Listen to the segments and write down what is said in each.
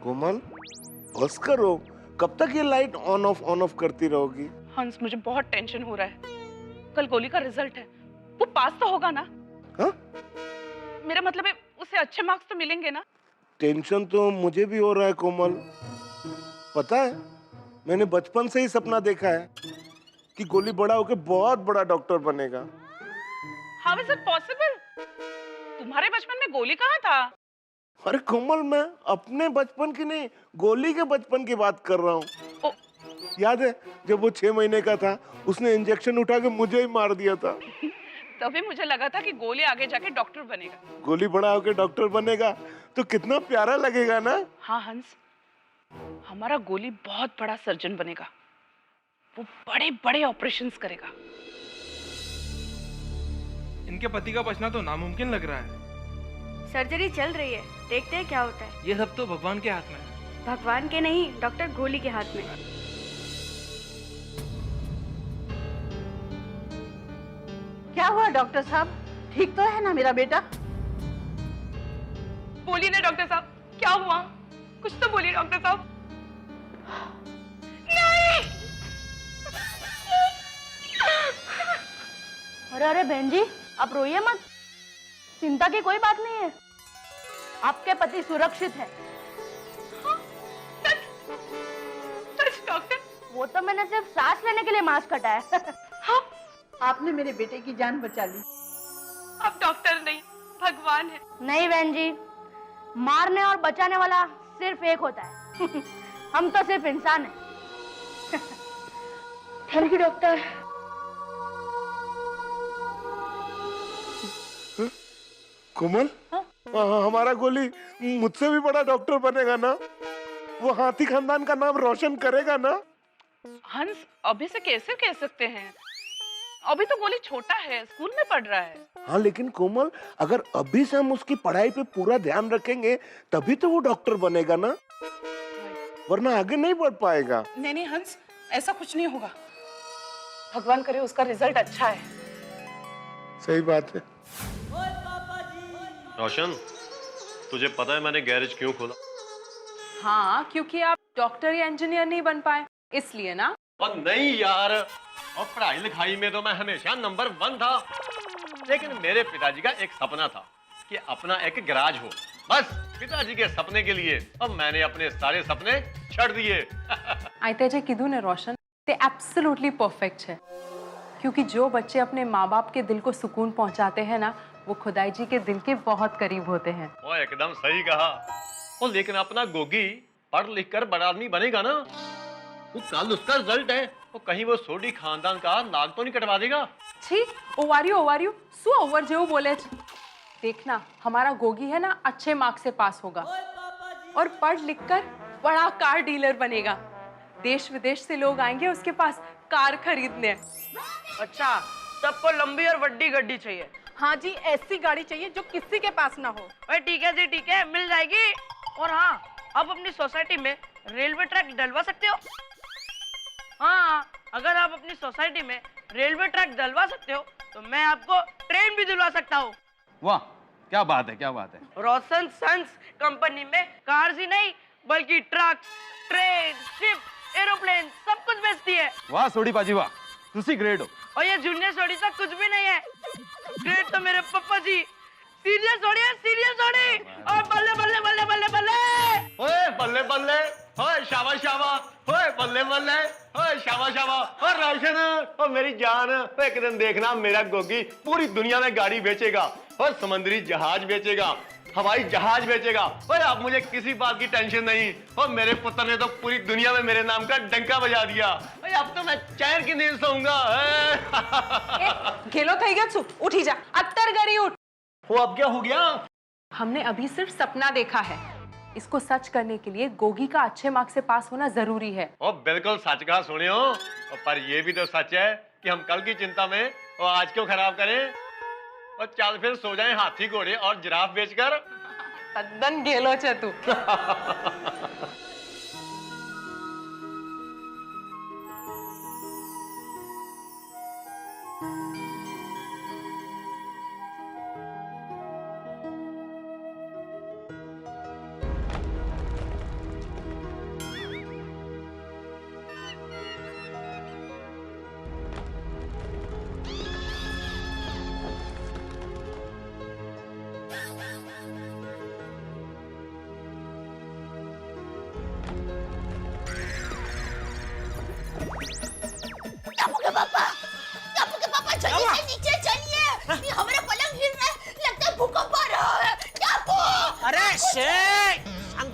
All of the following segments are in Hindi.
कोमल, बस करो। कब तक ये लाइट ऑन ऑफ करती रहोगी? हंस, मुझे बहुत टेंशन हो रहा है। कल गोली का रिजल्ट है, वो पास तो होगा ना? हाँ? मेरा मतलब है उसे अच्छे मार्क्स तो मिलेंगे ना? टेंशन तो मुझे भी हो रहा है कोमल। पता है, मैंने बचपन से ही सपना देखा है कि गोली बड़ा होकर बहुत बड़ा डॉक्टर बनेगा। How is it possible? तुम्हारे बचपन में गोली कहाँ था? अरे कोमल, मैं अपने बचपन की नहीं, गोली के बचपन की बात कर रहा हूँ। ओ, याद है जब वो 6 महीने का था, उसने इंजेक्शन उठा के मुझे ही मार दिया था। तभी मुझे लगा था कि गोली आगे जाके डॉक्टर बनेगा। गोली बड़ा होकर डॉक्टर बनेगा तो कितना प्यारा लगेगा ना? हाँ हंस, हमारा गोली बहुत बड़ा सर्जन बनेगा। वो बड़े बड़े ऑपरेशंस करेगा। इनके पति का बचना तो नामुमकिन लग रहा है। सर्जरी चल रही है, देखते हैं क्या होता है। ये सब तो भगवान के हाथ में है। भगवान के नहीं, डॉक्टर गोली के हाथ में। क्या हुआ डॉक्टर साहब, ठीक तो है ना मेरा बेटा? बोलिए ना डॉक्टर साहब, क्या हुआ? कुछ तो बोलिए डॉक्टर साहब। नहीं! अरे अरे बहन जी, आप रोइए मत, चिंता की कोई बात नहीं है, आपके पति सुरक्षित है। सच डॉक्टर? वो तो मैंने सिर्फ सांस लेने के लिए मास्क हटाया। हाँ, आपने मेरे बेटे की जान बचा ली। आप डॉक्टर नहीं, भगवान है। नहीं बहन जी, मारने और बचाने वाला सिर्फ एक होता है। हम तो सिर्फ इंसान हैं। Thank you doctor. कोमल, हमारा गोली मुझसे भी बड़ा डॉक्टर बनेगा ना? वो हाथी खानदान का नाम रोशन करेगा ना? हंस, अभी से कैसे कह सकते हैं? अभी तो गोली छोटा है, स्कूल में पढ़ रहा है। हाँ, लेकिन कोमल, अगर अभी से हम उसकी पढ़ाई पे पूरा ध्यान रखेंगे तभी तो वो डॉक्टर बनेगा ना, वरना आगे नहीं बढ़ पाएगा। नहीं नहीं हंस, ऐसा कुछ नहीं होगा। भगवान करे उसका रिजल्ट अच्छा है। सही बात है। रोशन, तुझे पता है मैंने गैरेज क्यों खोला? हाँ, क्योंकि आप डॉक्टर या इंजीनियर नहीं बन पाए, इसलिए ना? और नहीं यार, और पढ़ाई लिखाई में तो मैं हमेशा नंबर 1 था, लेकिन मेरे पिताजी का एक सपना था कि अपना एक गैराज हो। बस पिताजी के सपने के लिए अब मैंने अपने सारे सपने छड़ दिए। आते जे कीधु ने रोशन, ते एब्सोल्युटली परफेक्ट है, क्योंकि जो बच्चे अपने माँ बाप के दिल को सुकून पहुंचाते हैं ना, वो खुदाई जी के दिल के बहुत करीब होते हैं। वो एकदम सही कहा। वो लेकिन अपना गोगी पढ़ लिख कर बड़ा आदमी बनेगा ना, वो कल उसका रिजल्ट है, वो कहीं वो सोडी खानदान का नाक तो नहीं कटवा देगा। छी, ओवारियो सु ओवर जेऊ बोले छ। देखना, हमारा गोगी है ना, अच्छे मार्क्स से पास होगा और पढ़ लिख कर बड़ा कार डीलर बनेगा। देश विदेश से लोग आएंगे उसके पास कार खरीदने। अच्छा, सबको लंबी और बड़ी गड्डी चाहिए? हाँ जी, ऐसी गाड़ी चाहिए जो किसी के पास ना हो। अरे ठीक है जी, ठीक है, मिल जाएगी। और हाँ, आप अपनी सोसाइटी में रेलवे ट्रैक डलवा सकते हो। हाँ, अगर आप अपनी सोसाइटी में रेलवे ट्रैक डलवा सकते हो तो मैं आपको ट्रेन भी दिलवा सकता हूँ। वाह, क्या बात है, क्या बात है। रोशन सन्स कंपनी में कार्स ही नहीं बल्कि ट्रक, ट्रेन, शिप, एरोप्लेन सब कुछ बेचती है। वाह सोडी पाजी वाह, तुसी ग्रेट हो। और ये जूनियर सोडी तो कुछ भी नहीं है, ग्रेट तो मेरे पप्पा जी। सीरियस सोडी है, सीरियस सोडी। और बल्ले बल्ले बल्ले बल्ले बल्ले, ओए बल्ले बल्ले, ओए शाबाश शाबाश, ओए बल्ले बल्ले, ओए शाबाश शाबाश। और रोशन, ओ मेरी जान, ओ एक दिन देखना मेरा गोगी पूरी दुनिया में गाड़ी बेचेगा, और समुद्री जहाज बेचेगा, हवाई जहाज बेचेगा। और अब मुझे किसी बात की टेंशन नहीं। और मेरे पुत्र ने तो पूरी दुनिया में मेरे नाम का डंका बजा दिया। अब तो मैं चैन की नींद सोऊंगा। घेलो थई गयो छु, उठी जा, अत्तर गरी उठ। वो अब क्या हो गया? हमने अभी सिर्फ सपना देखा है, इसको सच करने के लिए गोगी का अच्छे मार्क्स से पास होना जरूरी है। ओ बिल्कुल सच कहा सुनियो, पर ये भी तो सच है कि हम कल की चिंता में वो आज क्यों खराब करें। और चल फिर सो जाएं हाथी घोड़े और जिराफ बेचकर। तद्दन घेलो छे तू।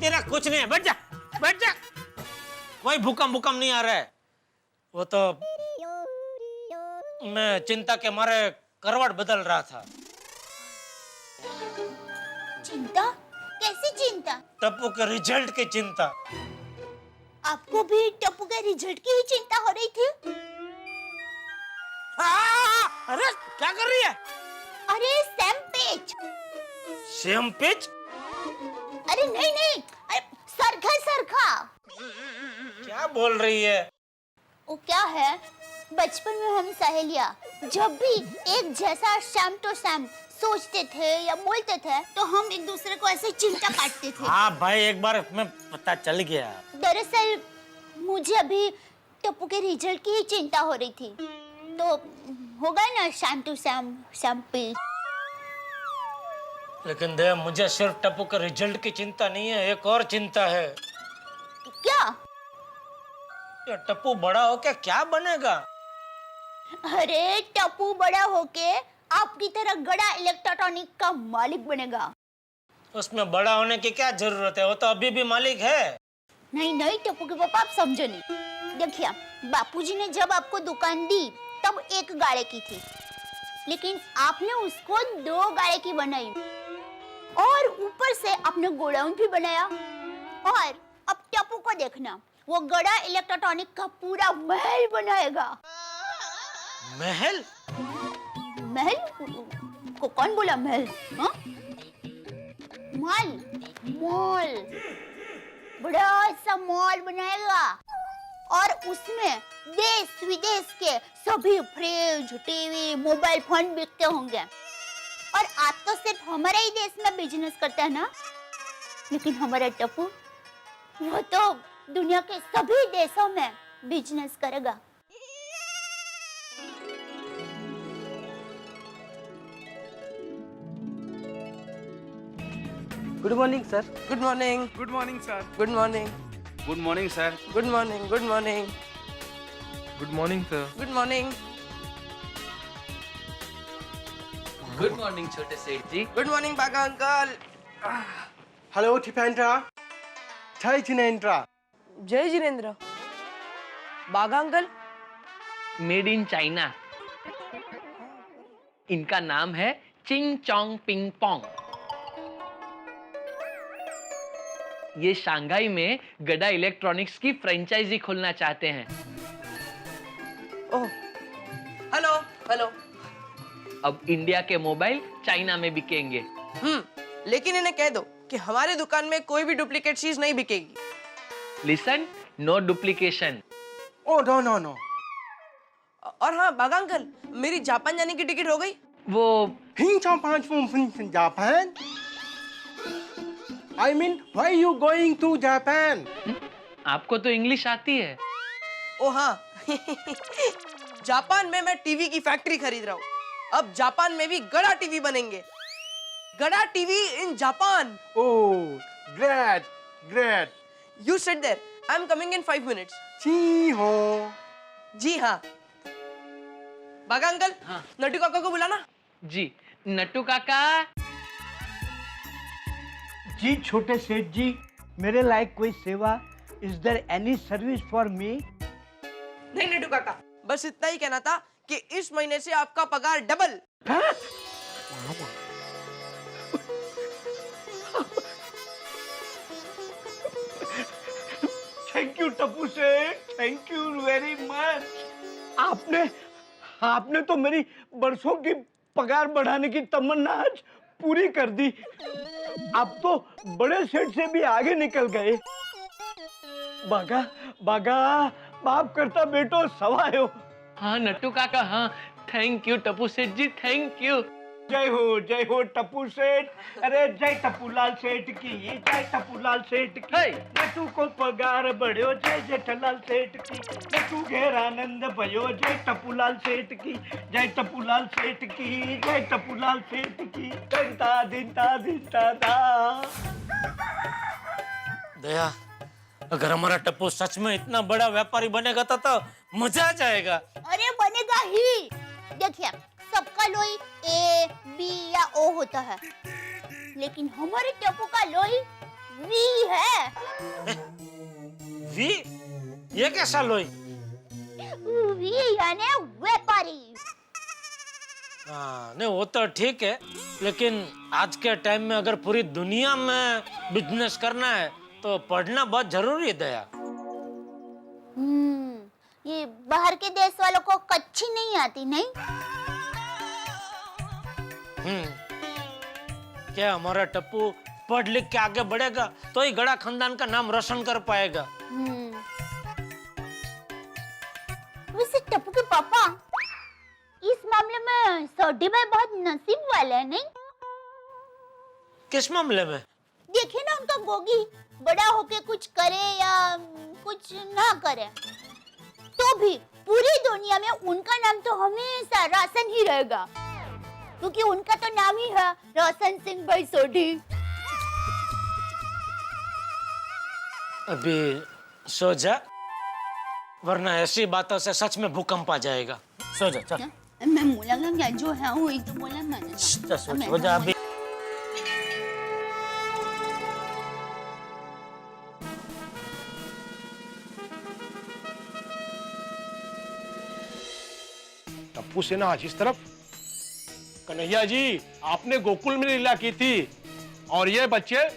तेरा कुछ नहीं है, बैठ जा बैठ जा। कोई भूकंप नहीं आ रहा है। वो तो मैं चिंता के मारे करवट बदल रहा था। चिंता? कैसी चिंता? टप्पू के रिजल्ट की चिंता। आपको भी टप्पू के रिजल्ट की ही चिंता हो रही थी? अरे क्या कर रही है? अरे सैम पेच। Same pitch? अरे नहीं, अरे सरखा। क्या बोल रही है? वो क्या है, बचपन में हम सहेलियां जब भी एक जैसा शाम तो शाम सोचते थे या बोलते थे तो हम एक दूसरे को ऐसे चिंता काटते थे। हाँ भाई, एक बार में पता चल गया। दरअसल मुझे अभी टप्पू के रिजल्ट की ही चिंता हो रही थी, तो होगा ना शाम टू शाम पे। लेकिन देव, मुझे सिर्फ टप्पू के रिजल्ट की चिंता नहीं है, एक और चिंता है। क्या? ये टप्पू बड़ा होके क्या बनेगा? अरे टप्पू बड़ा होके आपकी तरह गड़ा इलेक्ट्रॉनिक का मालिक बनेगा। उसमें बड़ा होने की क्या जरूरत है, वो तो अभी भी मालिक है। नहीं टप्पू के पापा, आप समझो नहीं। देखिए, बापूजी ने जब आपको दुकान दी तब एक गाड़े की थी, लेकिन आपने उसको 2 गाड़े की बनाई और ऊपर से आपने गोडाउन भी बनाया। और अब टप्पू को देखना, वो गड़ा इलेक्ट्रॉनिक का पूरा महल बनाएगा। महल? महल को कौन बोला महल? हाँ? मॉल बड़ा सा मॉल बनाएगा और उसमें देश विदेश के सभी फ्रिज, टीवी, मोबाइल फोन बिकते होंगे। और आप तो सिर्फ हमारे ही देश में बिजनेस करते हैं ना, लेकिन हमारा टप्पू वो तो दुनिया के सभी देशों में बिजनेस करेगा। Good morning sir. Good morning sir. Good morning sir. Good morning sir. Good morning good morning sir. Good morning. Good morning छोटे सेठ जी। गुड मॉर्निंग बागा अंकल। हेलो टिपेंद्रा। जय जिनेंद्रा। जय जिनेंद्र। बागा अंकल? Made in China. इनका नाम है चिंग चोंग पिंग पोंग। ये शंघाई में गड़ा इलेक्ट्रॉनिक्स की फ्रेंचाइजी खोलना चाहते हैं। ओह, हेलो। अब इंडिया के मोबाइल चाइना में बिकेंगे। लेकिन इन्हें कह दो कि हमारी दुकान में कोई भी डुप्लीकेट चीज नहीं बिकेगी। Listen, no duplication. Oh no. और हाँ बागा अंकल, मेरी जापान जाने की टिकट हो गई। वो Japan? I mean, why you going to Japan? आपको तो इंग्लिश आती है। ओ हाँ जापान में मैं टीवी की फैक्ट्री खरीद रहा हूँ। अब जापान में भी गड़ा टीवी बनेंगे। गड़ा TV in Japan. Oh, great. You sit there. I'm coming in 5 minutes. जी हो। जी हाँ। बागा अंकल, हाँ। नट्टू काका को बुलाना। जी, नट्टू काका। जी छोटे सेठ जी, मेरे लायक कोई सेवा? Is there any service for me? नहीं नट्टू काका, बस इतना ही कहना था कि इस महीने से आपका पगार डबल। थैंक यू टप्पू सेठ, थैंक यू वेरी मच। आपने तो मेरी बरसों की पगार बढ़ाने की तमन्ना आज पूरी कर दी। अब तो बड़े सेठ से भी आगे निकल गए। बागा बाप करता बेटो सवाए हो। हाँ नट्टू काका, हाँ। थैंक यू टप्पू सेठ जी, थैंक यू। जय हो टप्पू सेठ। अरे जय टप्पूलाल सेठ की, जय टप्पूलाल सेठ की। नट्टू को पगार बढ़ो, जय जेठलाल सेठ की। नट्टू घेर आनंद भयो, जय टप्पूलाल सेठ की, जय टप्पूलाल सेठ की, जय टप्पूलाल सेठ की। दिनता दया, अगर हमारा टप्पू सच में इतना बड़ा व्यापारी बनेगा तो मजा आ जाएगा। अरे बनेगा ही। देखिए, सबका लोई A, B या O होता है, लेकिन हमारे टप्पू का लोई वी है। वी? ये कैसा लोई? वी यानी व्यापारी। हाँ, नहीं वो तो ठीक है, लेकिन आज के टाइम में अगर पूरी दुनिया में बिजनेस करना है तो पढ़ना बहुत जरूरी है दया। ये बाहर के देश वालों को कच्ची नहीं आती, नहीं? क्या हमारा टप्पू पढ़ लिख के आगे बढ़ेगा तो ही गड़ा खानदान का नाम रोशन कर पाएगा। वैसे टप्पू के पापा इस मामले में सोडी भाई बहुत नसीब वाले हैं, नहीं? किस मामले में? देखिए ना उनका गोगी, बड़ा होके कुछ करे या कुछ ना करे, तो भी पूरी दुनिया में उनका नाम तो हमेशा रोशन ही रहेगा, क्योंकि उनका तो नाम ही है रोशन सिंह भाई सोडी। अभी सो जा, वरना ऐसी बातों से सच में भूकंप आ जाएगा। सो जा, चल। मैं बोला क्या जो है वही तो बोला मैंने। सो जा अभी। टप्पू से ना आज इस तरफ। कन्हैया जी, आपने गोकुल में लीला की थी और ये बच्चे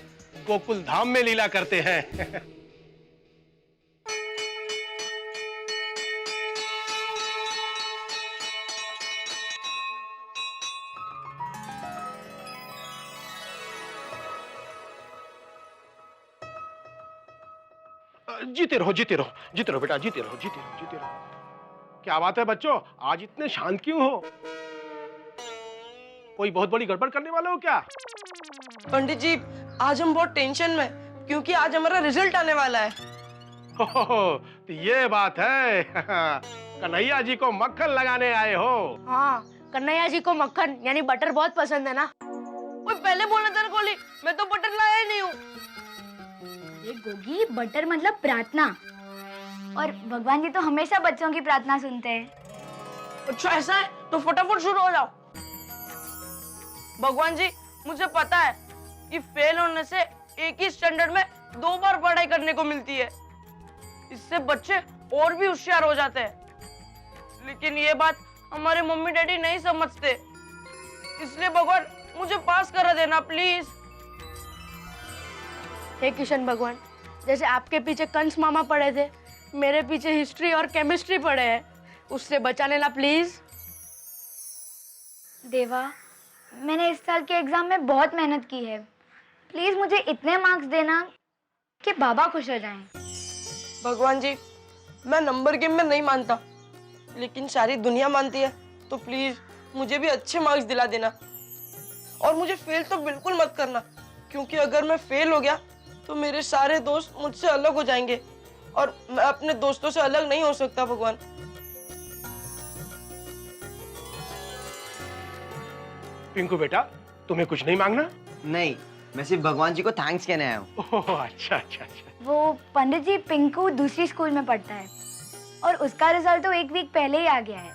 गोकुल धाम में लीला करते हैं। जीते रहो, जीते रहो, जीते रहो बेटा, जीते रहो, जीते रहो, जीते रहो। क्या बात है बच्चों, आज इतने शांत क्यों हो? कोई बहुत बड़ी गड़बड़ करने वाले हो क्या? पंडित जी, आज हम बहुत टेंशन में, क्योंकि आज हमारा रिजल्ट आने वाला है। तो ये बात है। कन्हैया जी को मक्खन लगाने आए हो? हाँ, कन्हैया जी को मक्खन यानी बटर बहुत पसंद है ना। ओए पहले बोलना था ना गोली, मैं तो बटर लाया ही नहीं हूँ। ये गोगी, बटर मतलब प्रार्थना, और भगवान जी तो हमेशा बच्चों की प्रार्थना सुनते हैं। अच्छा ऐसा है, तो फटाफट शुरू हो जाओ। भगवान जी, मुझे पता है कि फेल होने से एक ही स्टैंडर्ड में 2 बार पढ़ाई करने को मिलती है, इससे बच्चे और भी होशियार हो जाते हैं, लेकिन ये बात हमारे मम्मी डैडी नहीं समझते, इसलिए भगवान मुझे पास करा देना प्लीज। हे किशन भगवान, जैसे आपके पीछे कंस मामा पड़े थे, मेरे पीछे हिस्ट्री और केमिस्ट्री पड़े हैं, उससे बचा लेना प्लीज। देवा, मैंने इस साल के एग्जाम में बहुत मेहनत की है, प्लीज मुझे इतने मार्क्स देना कि बाबा खुश हो जाएं। भगवान जी, मैं नंबर गेम में नहीं मानता, लेकिन सारी दुनिया मानती है, तो प्लीज मुझे भी अच्छे मार्क्स दिला देना, और मुझे फेल तो बिल्कुल मत करना, क्योंकि अगर मैं फेल हो गया तो मेरे सारे दोस्त मुझसे अलग हो जाएंगे और मैं अपने दोस्तों से अलग नहीं हो सकता। भगवान, पिंकू बेटा, तुम्हें कुछ नहीं मांगना? नहीं, मैं सिर्फ भगवान जी को थैंक्स कहने आया हूँ। ओह, अच्छा अच्छा अच्छा। वो पंडित जी, पिंकू दूसरी स्कूल में पढ़ता है और उसका रिजल्ट तो 1 वीक पहले ही आ गया है,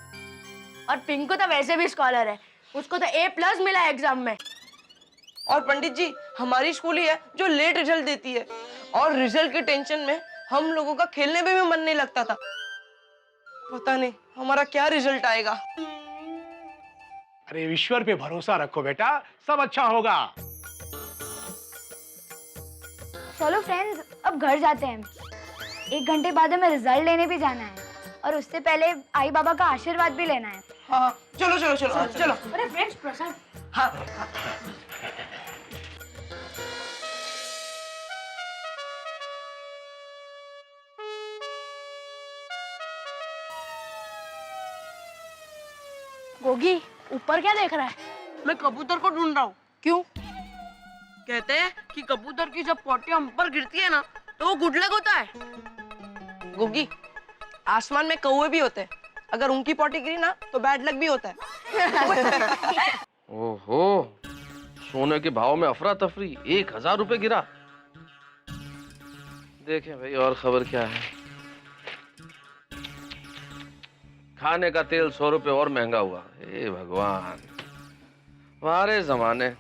और पिंकू तो वैसे भी स्कॉलर है, उसको तो A+ मिला है एग्जाम में। और पंडित जी, हमारी स्कूल ही है जो लेट रिजल्ट देती है, और रिजल्ट के टेंशन में हम लोगों का खेलने में भी मन नहीं लगता था। पता नहीं हमारा क्या रिजल्ट आएगा। अरे ईश्वर पे भरोसा रखो बेटा, सब अच्छा होगा। चलो फ्रेंड्स, अब घर जाते हैं। 1 घंटे बाद हमें रिजल्ट लेने भी जाना है, और उससे पहले आई बाबा का आशीर्वाद भी लेना है। हाँ, चलो चलो चलो चलो। अरे फ्रेंड्स, प्रसाद। हाँ। गोगी, ऊपर क्या देख रहा है? मैं कबूतर को ढूंढ रहा हूँ। क्यों? कहते हैं कि कबूतर की जब पोटी हम पर गिरती है ना, तो वो गुड लक होता है। गोगी, आसमान में कौवे भी होते हैं, अगर उनकी पोटी गिरी ना तो बैड लक भी होता है। ओहो, सोने के भाव में अफरा तफरी, 1000 रुपए गिरा। देखें भाई और खबर क्या है। खाने का तेल 100 रुपए और महंगा हुआ। हे भगवान, हमारे जमाने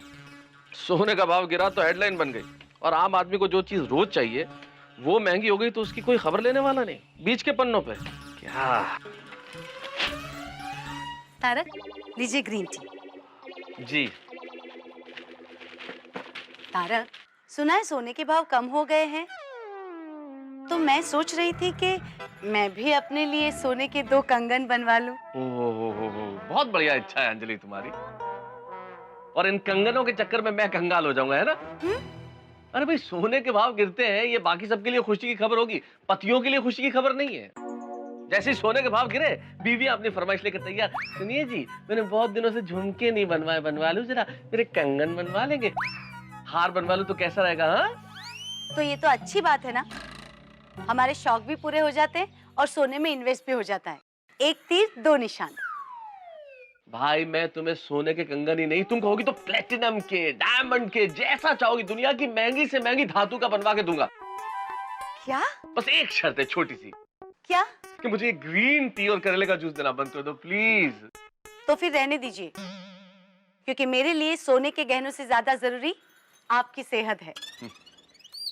सोने का भाव गिरा तो हेडलाइन बन गई और आम आदमी को जो चीज रोज चाहिए वो महंगी हो गई तो उसकी कोई खबर लेने वाला नहीं। बीच के पन्नों पे क्या। तारक, लीजिए ग्रीन टी। जी तारक, सुना है सोने के भाव कम हो गए हैं, तो मैं सोच रही थी कि मैं भी अपने लिए सोने के 2 कंगन बनवा लूं। बहुत बढ़िया इच्छा है अंजलि तुम्हारी। और इन कंगनों के चक्कर में मैं कंगाल हो जाऊंगा, है ना? अरे भाई, सोने के भाव गिरते हैं ये बाकी सबके लिए खुशी की खबर होगी, पतियों के लिए खुशी की खबर नहीं है। जैसे ही सोने के भाव गिरे, बीवी अपनी फरमाइश लेकर तैयार, सुनिए जी मैंने बहुत दिनों से झुमके नहीं बनवाए, बनवा लूं जरा, मेरे कंगन बनवा लेंगे, हार बनवा लूं तो कैसा रहेगा? हाँ, तो ये तो अच्छी बात है ना, हमारे शौक भी पूरे हो जाते हैं और सोने में इन्वेस्ट भी हो जाता है। एक तीर 2 निशान। भाई मैं तुम्हें सोने के कंगन ही नहीं, तुम कहोगी तो प्लेटिनम के, डायमंड के, जैसा चाहोगी दुनिया की महंगी से महंगी धातु का बनवा के दूंगा। क्या? बस एक शर्त है छोटी सी। क्या? कि मुझे ग्रीन टी और करेले का जूस देना बंद कर दो प्लीज। तो फिर रहने दीजिए, क्योंकि मेरे लिए सोने के गहनों से ज्यादा जरूरी आपकी सेहत है।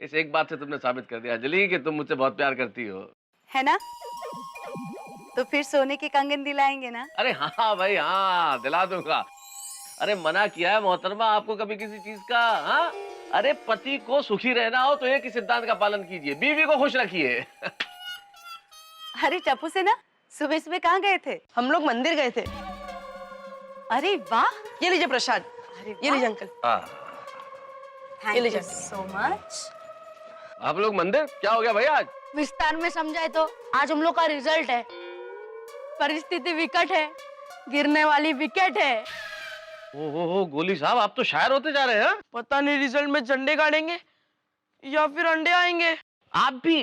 इस एक बात से तुमने साबित कर दिया अंजलि कि तुम मुझसे बहुत प्यार करती हो, है ना? तो फिर सोने के कंगन दिलाएंगे ना? अरे हाँ भाई हाँ, दिला दूंगा। अरे मना किया है मोहतरमा आपको कभी किसी चीज का? हाँ, अरे पति को सुखी रहना हो तो एक ही सिद्धांत का पालन कीजिए, बीवी को खुश रखिए। अरे टप्पू से ना, सुबह सुबह कहाँ गए थे? हम लोग मंदिर गए थे। अरे वाह, ये लीजिए प्रसाद। ये लीजिए uncle. Thank you so much. आप लोग मंदिर? क्या हो गया भाई आज? विस्तार में समझाए तो आज हम लोग का रिजल्ट है, परिस्थिति विकट है, गिरने वाली विकेट है। ओहो गोली साहब, आप तो शायर होते जा रहे हैं। पता नहीं रिजल्ट में झंडे गाड़ेंगे या फिर अंडे आएंगे। आप भी?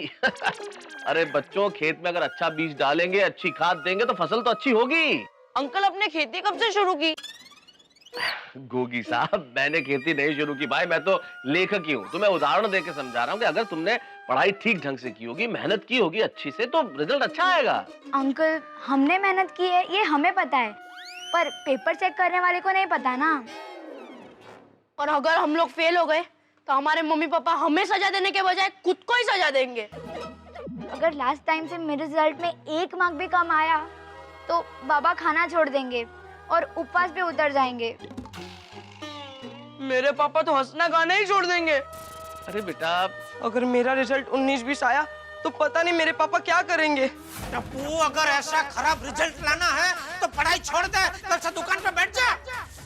अरे बच्चों, खेत में अगर अच्छा बीज डालेंगे, अच्छी खाद देंगे तो फसल तो अच्छी होगी। अंकल आपने खेती कब से शुरू की? गोगी साहब, मैंने खेती नहीं शुरू की भाई, मैं तो लेखक ही हूँ। तो मैं उदाहरण देके समझा रहा हूँ कि अगर तुमने पढ़ाई ठीक ढंग से की होगी, मेहनत की होगी अच्छी से, तो रिजल्ट अच्छा आएगा। अंकल, हमने मेहनत की है ये हमें पता है, पर पेपर चेक करने वाले को नहीं पता ना। और अगर हम लोग फेल हो गए तो हमारे मम्मी पापा हमें सजा देने के बजाय खुद को ही सजा देंगे। अगर लास्ट टाइम से मेरे रिजल्ट में 1 मार्क भी कम आया तो बाबा खाना छोड़ देंगे और उपवास पे उतर जाएंगे। मेरे पापा तो हंसना गाना ही छोड़ देंगे। अरे बेटा, अगर मेरा रिजल्ट 19-20 आया तो पता नहीं मेरे पापा क्या करेंगे। टप्पू, अगर ऐसा खराब रिजल्ट लाना है तो पढ़ाई छोड़ दे, कल से दुकान पे बैठ जा।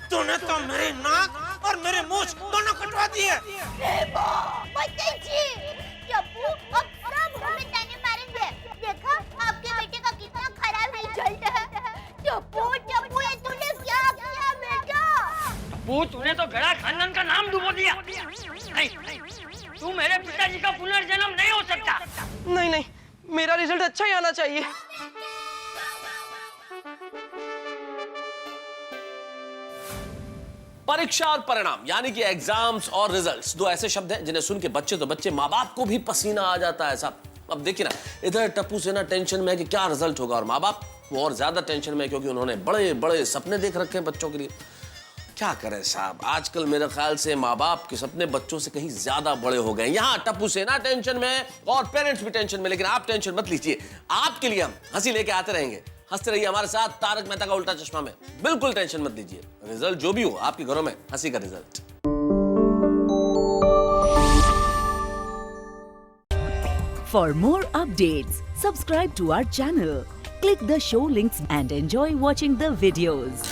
तूने तो मेरी नाक और मेरे मुंह दोनों कटवा दिए। अब सब हमें ताने मारेंगे। देखा आपके बेटे का कितना खराब रिजल्ट है। टप्पू ये तूने क्या किया बेटा? टप्पू, तूने तो गड़ा खानदान का नाम डुबो दिया। नहीं, तू मेरे पिताजी का पुनर्जन्म नहीं हो सकता। नहीं, मेरा रिजल्ट अच्छा ही आना चाहिए। परीक्षा और परिणाम यानी कि एग्जाम्स और रिजल्ट्स, 2 ऐसे शब्द हैं जिन्हें सुन के बच्चे तो बच्चे, माँ बाप को भी पसीना आ जाता है साहब। अब देखिए ना, इधर टप्पू सेना टेंशन में है कि क्या रिजल्ट होगा, और माँ बाप वो और ज्यादा टेंशन में क्योंकि उन्होंने बड़े बड़े सपने देख रखे हैं बच्चों के लिए। क्या करें साहब, आजकल मेरे ख्याल से माँ बाप के सपने बच्चों से कहीं ज्यादा बड़े हो गए। यहाँ टप्पू सेना टेंशन में है और पेरेंट्स भी टेंशन में, लेकिन आप टेंशन मत लीजिए, आपके लिए हम हंसी लेके आते रहेंगे। हंसते रहिए हमारे साथ तारक मेहता का उल्टा चश्मा में। बिल्कुल टेंशन मत लीजिए, रिजल्ट जो भी हो आपके घरों में हंसी का result. For more updates, subscribe to our channel, click the show links and enjoy watching the videos.